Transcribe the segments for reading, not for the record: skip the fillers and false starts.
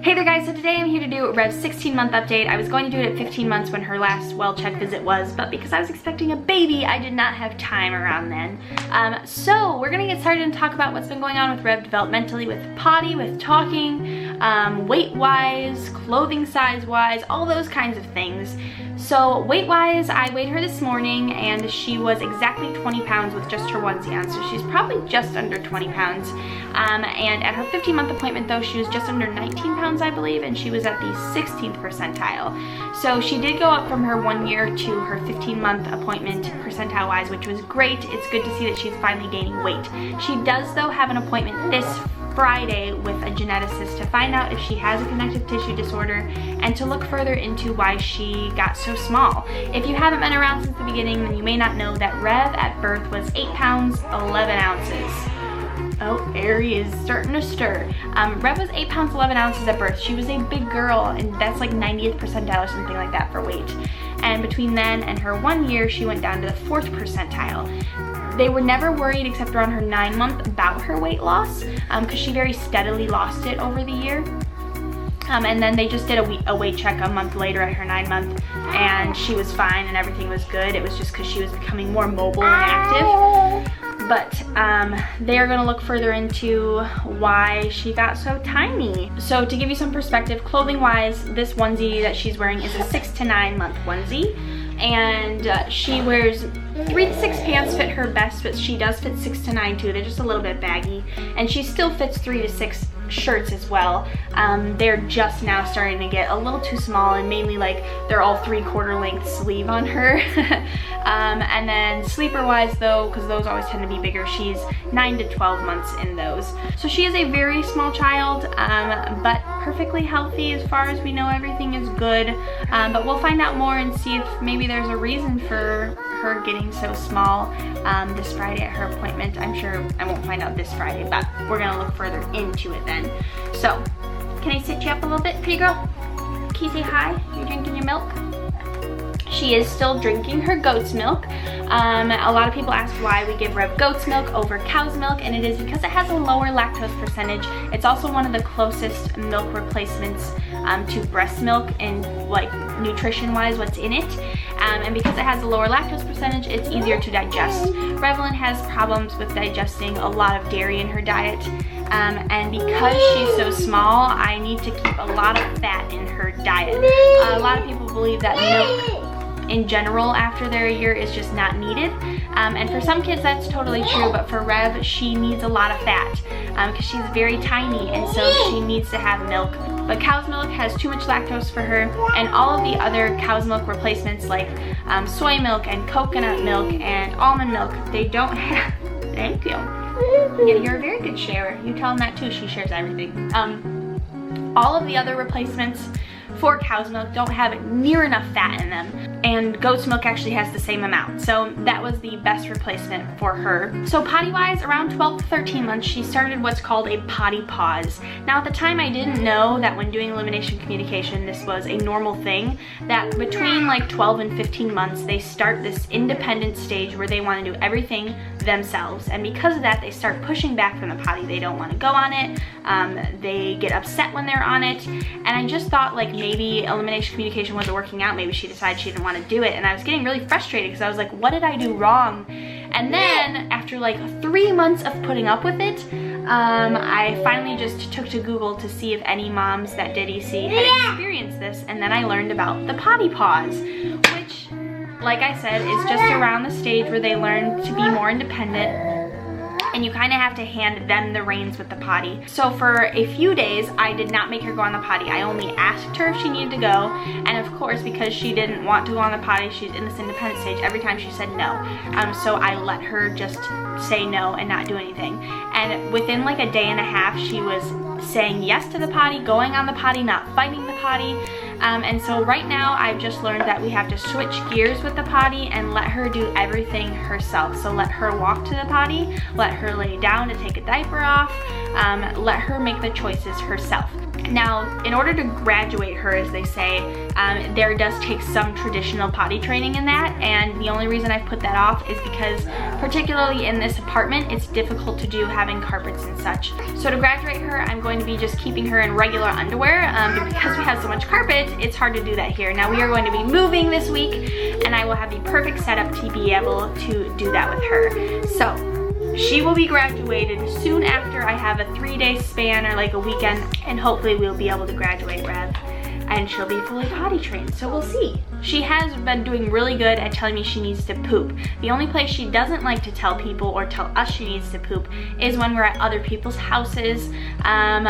Hey there guys, so today I'm here to do Rev's 16-month update. I was going to do it at 15 months when her last well-check visit was, but because I was expecting a baby, I did not have time around then. So we're gonna get started and talk about what's been going on with Rev developmentally, with potty, with talking, weight-wise, clothing size-wise, all those kinds of things. So weight-wise, I weighed her this morning and she was exactly 20 pounds with just her onesie on, so she's probably just under 20 pounds. And at her 15-month appointment though, she was just under 19 pounds, I believe, and she was at the 16th percentile. So she did go up from her 1 year to her 15-month appointment percentile-wise, which was great. It's good to see that she's finally gaining weight. She does though have an appointment this Friday with a geneticist to find out if she has a connective tissue disorder and to look further into why she got so small. If you haven't been around since the beginning, then you may not know that Rev at birth was 8 pounds 11 ounces. Oh, Ari is starting to stir. Rev was 8 pounds 11 ounces at birth. She was a big girl, and that's like 90th percentile or something like that for weight. And between then and her 1 year, she went down to the 4th percentile. They were never worried except around her 9-month about her weight loss because she very steadily lost it over the year. And then they just did a weight check a month later at her 9-month and she was fine and everything was good. It was just because she was becoming more mobile and active. But they are going to look further into why she got so tiny. So to give you some perspective, clothing wise, this onesie that she's wearing is a 6 to 9 month onesie. And she wears 3 to 6 pants fit her best, but she does fit 6 to 9 too. They're just a little bit baggy. And she still fits 3 to 6 shirts as well. They're just now starting to get a little too small, and mainly like they're all 3/4 length sleeve on her. And then sleeper wise though, because those always tend to be bigger, she's 9 to 12 months in those. So she is a very small child, but perfectly healthy as far as we know. Everything is good, but we'll find out more and see if maybe there's a reason for her getting so small this Friday at her appointment. I'm sure I won't find out this Friday, but we're gonna look further into it then. So, can I sit you up a little bit, pretty girl? Can you say hi? You're drinking your milk? She is still drinking her goat's milk. A lot of people ask why we give Rev goat's milk over cow's milk, and it is because it has a lower lactose percentage. It's also one of the closest milk replacements to breast milk in like nutrition wise, what's in it. And because it has a lower lactose percentage, it's easier to digest. Revlin has problems with digesting a lot of dairy in her diet. And because she's so small, I need to keep a lot of fat in her diet. A lot of people believe that milk in general after they're a year is just not needed, and for some kids that's totally true, but for Rev, she needs a lot of fat because she's very tiny, and so she needs to have milk. But cow's milk has too much lactose for her, and all of the other cow's milk replacements like soy milk and coconut milk and almond milk, they don't have. Thank you. Yeah, you're a very good sharer. You tell them that too. She shares everything. All of the other replacements for cow's milk don't have near enough fat in them, and goat's milk actually has the same amount, so that was the best replacement for her. So potty wise, around 12 to 13 months, she started what's called a potty pause. Now at the time I didn't know that when doing elimination communication this was a normal thing, that between like 12 and 15 months they start this independent stage where they want to do everything themselves, and because of that they start pushing back from the potty. They don't want to go on it, they get upset when they're on it, and I just thought like maybe elimination communication wasn't working out. Maybe she decided she didn't want to do it, and I was getting really frustrated because I was like, what did I do wrong? And then after like 3 months of putting up with it, I finally just took to Google to see if any moms that did EC had experienced this, and then I learned about the potty pause, which, like I said, is just around the stage where they learn to be more independent, and you kind of have to hand them the reins with the potty. So for a few days, I did not make her go on the potty. I only asked her if she needed to go, and of course, because she didn't want to go on the potty, she's in this independent stage, every time she said no. So I let her just say no and not do anything. And within like a day and a half, she was saying yes to the potty, going on the potty, not fighting the potty. And so right now I've just learned that we have to switch gears with the potty and let her do everything herself. So let her walk to the potty, let her lay down to take a diaper off, let her make the choices herself. Now, in order to graduate her, as they say, there does take some traditional potty training in that, and the only reason I've put that off is because, particularly in this apartment, it's difficult to do having carpets and such. So to graduate her, I'm going to be just keeping her in regular underwear, but because we have so much carpet, it's hard to do that here. Now, we are going to be moving this week, and I will have the perfect setup to be able to do that with her. So, she will be graduated soon after. I have a 3-day span or like a weekend, and hopefully we'll be able to graduate Rev and she'll be fully potty trained, so we'll see. She has been doing really good at telling me she needs to poop. The only place she doesn't like to tell people or tell us she needs to poop is when we're at other people's houses, and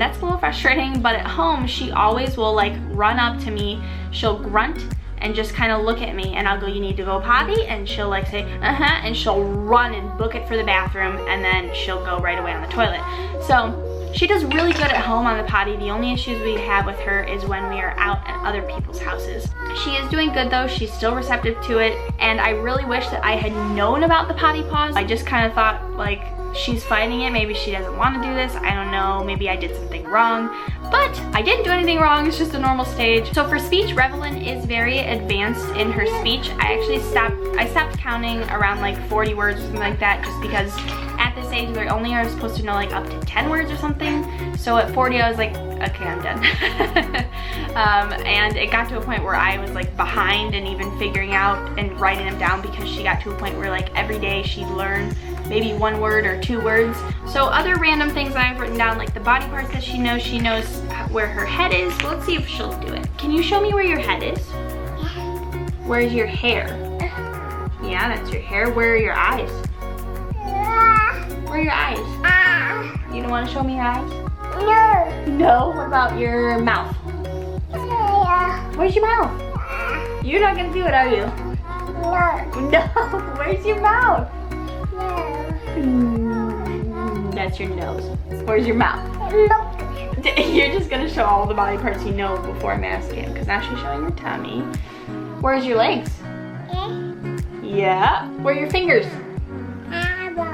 that's a little frustrating, but at home she always will like run up to me, she'll grunt and just kind of look at me, and I'll go, you need to go potty? And she'll like say, and she'll run and book it for the bathroom, and then she'll go right away on the toilet. So she does really good at home on the potty. The only issues we have with her is when we are out at other people's houses. She is doing good though, she's still receptive to it, and I really wish that I had known about the potty pause. I just kind of thought like, she's fighting it, maybe she doesn't want to do this, I don't know, maybe I did something wrong, but I didn't do anything wrong, it's just a normal stage. So for speech, Rev'Lyn is very advanced in her speech. I actually stopped counting around like 40 words or something like that, just because at this age we only are supposed to know like up to 10 words or something. So at 40 I was like, okay, I'm done. And it got to a point where I was like behind and even figuring out and writing them down, because she got to a point where like every day she'd learn maybe 1 word or 2 words. So other random things that I've written down, like the body parts that she knows where her head is. Well, let's see if she'll do it. Can you show me where your head is? Where's your hair? Yeah, that's your hair. Where are your eyes? Where are your eyes? You don't want to show me your eyes? No. No? What about your mouth? Where's your mouth? You're not gonna do it, are you? No. No. Where's your mouth? No. That's your nose. Where's your mouth? Look. You're just gonna show all the body parts you know before I'm asking, because now she's showing your tummy. Where's your legs? Yeah. Where are your fingers?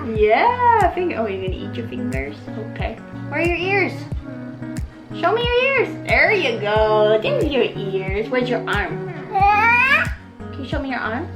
Yeah, finger. Oh, you're gonna eat your fingers? Okay. Where are your ears? Show me your ears. There you go. There's your ears. Where's your arm? Can you show me your arm?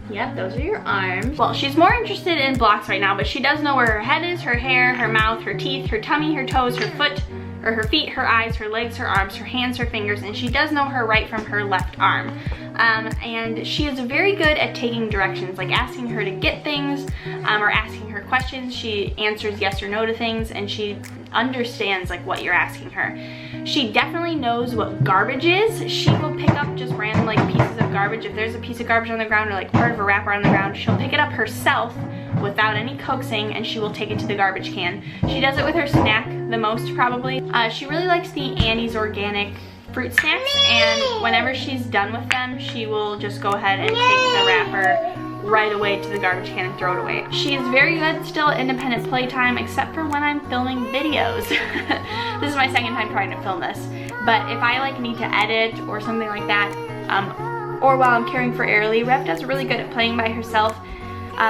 Yep, those are your arms. Well, she's more interested in blocks right now, but she does know where her head is, her hair, her mouth, her teeth, her tummy, her toes, her foot, or her feet, her eyes, her legs, her arms, her hands, her fingers, and she does know her right from her left arm. And she is very good at taking directions, like asking her to get things, or asking her questions. She answers yes or no to things, and she understands like what you're asking her. She definitely knows what garbage is. She will pick up just random like pieces of garbage. If there's a piece of garbage on the ground or like part of a wrapper on the ground, she'll pick it up herself without any coaxing, and she will take it to the garbage can. She does it with her snack the most probably. She really likes the Annie's organic fruit snacks, and whenever she's done with them, she will just go ahead and take the wrapper right away to the garbage can and throw it away. She is very good still at independent playtime, except for when I'm filming videos. This is my second time trying to film this, but if I like need to edit or something like that, or while I'm caring for Airly, Rev does really good at playing by herself,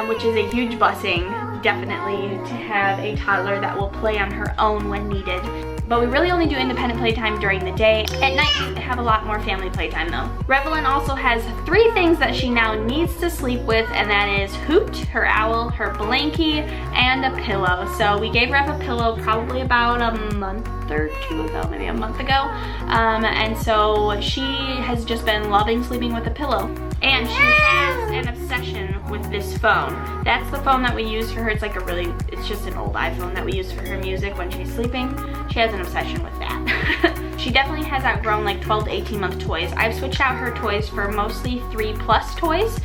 which is a huge blessing, definitely, to have a toddler that will play on her own when needed. But we really only do independent playtime during the day. At night, we have a lot more family playtime though. Rev'Lyn also has 3 things that she now needs to sleep with, and that is Hoot, her owl, her blankie, and a pillow. So we gave Rev a pillow probably about a month or 2 ago, maybe a month ago. And so she has just been loving sleeping with a pillow. And she has an obsession with this phone. That's the phone that we use for her. It's like it's just an old iPhone that we use for her music when she's sleeping. She has an obsession with that. She definitely has outgrown like 12 to 18 month toys. I've switched out her toys for mostly 3+ toys,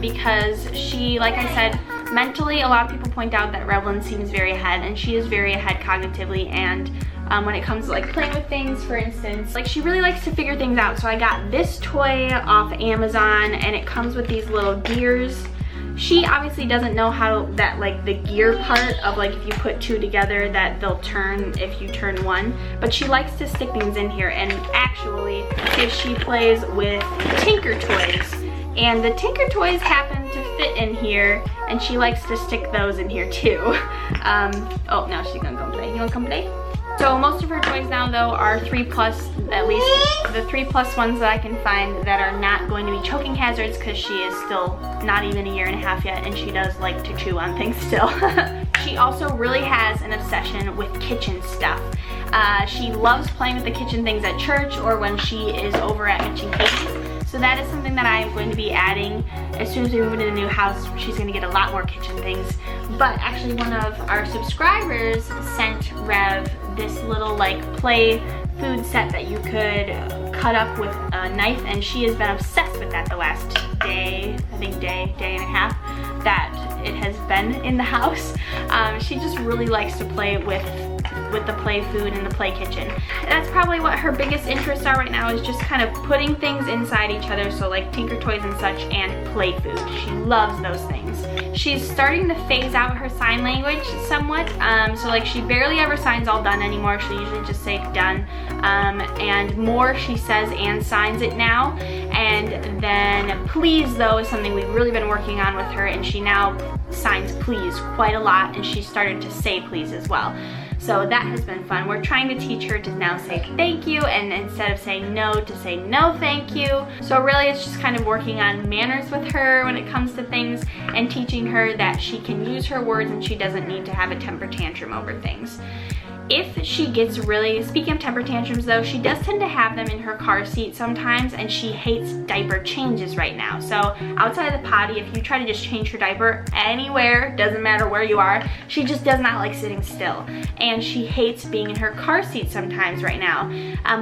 because she, like I said, mentally, a lot of people point out that Rev'Lyn seems very ahead, and she is very ahead cognitively, and when it comes to like playing with things, for instance, like she really likes to figure things out. So I got this toy off Amazon, and it comes with these little gears. She obviously doesn't know how that, like the gear part of like if you put 2 together that they'll turn if you turn 1, but she likes to stick things in here, and actually she plays with Tinker Toys, and the Tinker Toys happen to fit in here, and she likes to stick those in here too. Oh, now she's gonna come play. You wanna come play? So most of her toys now though are 3+, at least the 3+ ones that I can find that are not going to be choking hazards, because she is still not even a 1.5 years yet, and she does like to chew on things still. She also really has an obsession with kitchen stuff. She loves playing with the kitchen things at church or when she is over at Mitch and Katie's. So that is something that I am going to be adding as soon as we move into the new house. She's going to get a lot more kitchen things. But actually one of our subscribers sent Rev this little like play food set that you could cut up with a knife, and she has been obsessed with that the last day, I think day and a half that it has been in the house. She just really likes to play with the play food and the play kitchen. That's probably what her biggest interests are right now, is just kind of putting things inside each other, so like Tinker Toys and such, and play food. She loves those things. She's starting to phase out her sign language somewhat, so like she barely ever signs all done anymore. She'll usually just say done, and more she says and signs it now. And then please though is something we've really been working on with her, and she now signs please quite a lot, and she started to say please as well. So that has been fun. We're trying to teach her to now say thank you, and instead of saying no, to say no thank you. So really it's just kind of working on manners with her when it comes to things, and teaching her that she can use her words and she doesn't need to have a temper tantrum over things. If she gets really, speaking of temper tantrums though, she does tend to have them in her car seat sometimes, and she hates diaper changes right now. So outside of the potty, if you try to just change her diaper anywhere, doesn't matter where you are, she just does not like sitting still. And she hates being in her car seat sometimes right now.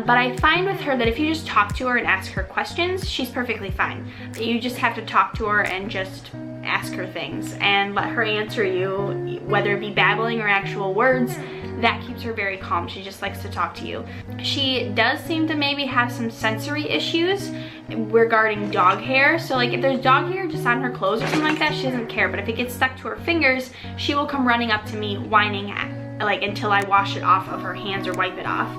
But I find with her that if you just talk to her and ask her questions, she's perfectly fine. You just have to talk to her and just ask her things and let her answer you, whether it be babbling or actual words. That keeps her very calm. She just likes to talk to you. She does seem to maybe have some sensory issues regarding dog hair. So like if there's dog hair just on her clothes or something like that, she doesn't care. But if it gets stuck to her fingers, she will come running up to me whining like until I wash it off of her hands or wipe it off.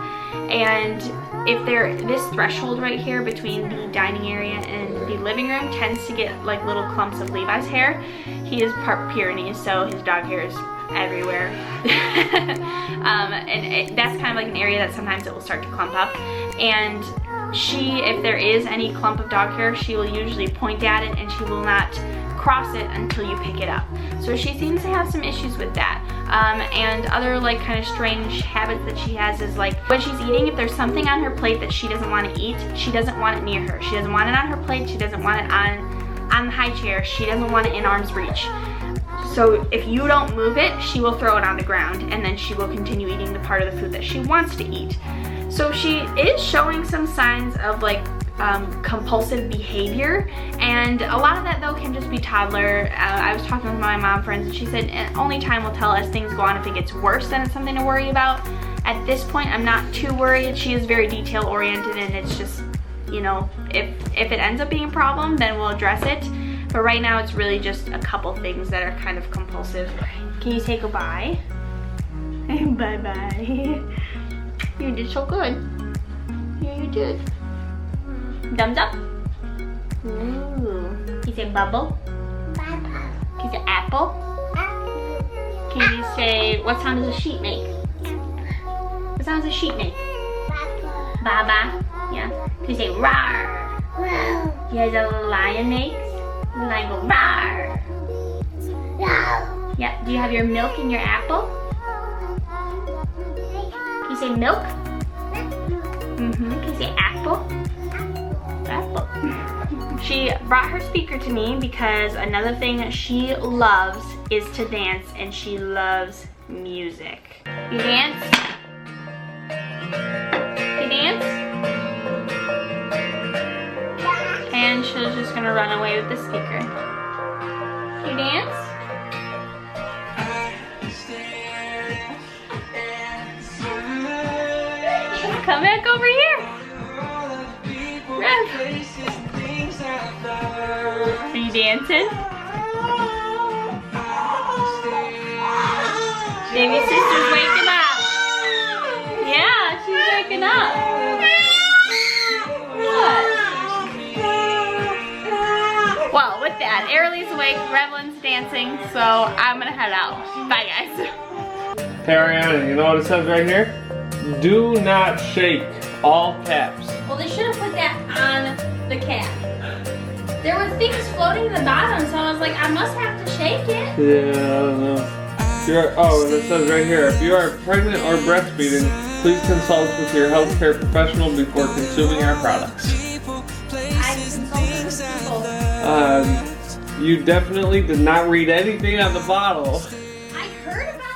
And if this threshold right here between the dining area and the living room tends to get like little clumps of Levi's hair. He is part Pyrenees, so his dog hair is everywhere. That's kind of like an area that sometimes it will start to clump up. And if there is any clump of dog hair, she will usually point at it and she will not cross it until you pick it up. So she seems to have some issues with that. And other like kind of strange habits that she has is like when she's eating, if there's something on her plate that she doesn't want to eat, she doesn't want it near her. She doesn't want it on her plate. She doesn't want it on the high chair. She doesn't want it in arm's reach. So if you don't move it, she will throw it on the ground, and then she will continue eating the part of the food that she wants to eat. So she is showing some signs of like compulsive behavior, and a lot of that though can just be toddler. I was talking with my mom friends, and she said only time will tell as things go on. If it gets worse, then it's something to worry about. At this point, I'm not too worried. She is very detail oriented, and it's just, you know, if it ends up being a problem, then we'll address it. But right now it's really just a couple things that are kind of compulsive. Can you say goodbye? Bye-bye. You did so good. Yeah, you did. Thumbs up? Ooh. Can you say bubble? Bubble. Can you say apple? Apple. Can you say, what sound does a sheep make? What sound does a sheep make? Bubble. Baba? Yeah. Can you say rawr? Wow. Yeah, does a lion make? The lion go rawr. Wow. Yeah, do you have your milk in your apple? Can you say milk? Can you say apple? Apple. She brought her speaker to me because another thing she loves is to dance, and she loves music. You dance? You dance? And she's just gonna run away with the speaker. You dance? Come back over here. Rev. Are you dancing? Baby sister's waking up. Yeah, she's waking up. What? Well, with that, Arilee's awake, Rev'S dancing, so I'm gonna head out. Bye, guys. Hey, Arianna, you know what it says right here? Do not shake. All caps. Well, they should have put that on the cap. There were things floating in the bottom, so I was like, I must have to shake it. Yeah, I don't know. Oh, and it says right here, if you are pregnant or breastfeeding, please consult with your healthcare professional before consuming our products. I consulted with people. You definitely did not read anything on the bottle. I heard about